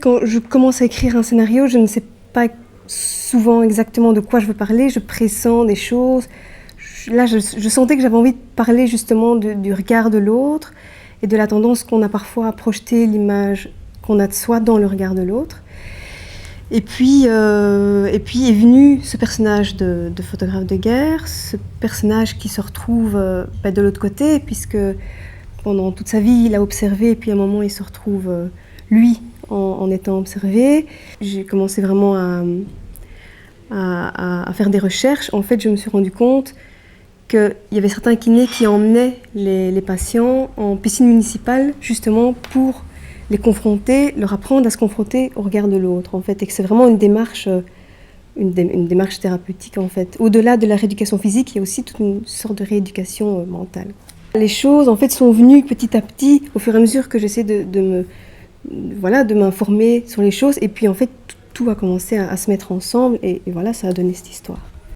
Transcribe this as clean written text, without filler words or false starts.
Quand je commence à écrire un scénario, je ne sais pas souvent exactement de quoi je veux parler, je pressens des choses. Là, je sentais que j'avais envie de parler justement du regard de l'autre et de la tendance qu'on a parfois à projeter l'image qu'on a de soi dans le regard de l'autre. Et puis est venu ce personnage de photographe de guerre, ce personnage qui se retrouve de l'autre côté, puisque pendant toute sa vie, il a observé, et puis à un moment, il se retrouve, lui, en étant observé. J'ai commencé vraiment à faire des recherches. En fait, je me suis rendu compte qu'il y avait certains kinés qui emmenaient les patients en piscine municipale, justement pour les confronter, leur apprendre à se confronter au regard de l'autre, en fait, et que c'est vraiment une démarche thérapeutique, en fait. Au-delà de la rééducation physique, il y a aussi toute une sorte de rééducation mentale. Les choses, en fait, sont venues petit à petit, au fur et à mesure que j'essaie de m'informer sur les choses, et puis, en fait, tout a commencé à se mettre ensemble, et voilà, ça a donné cette histoire.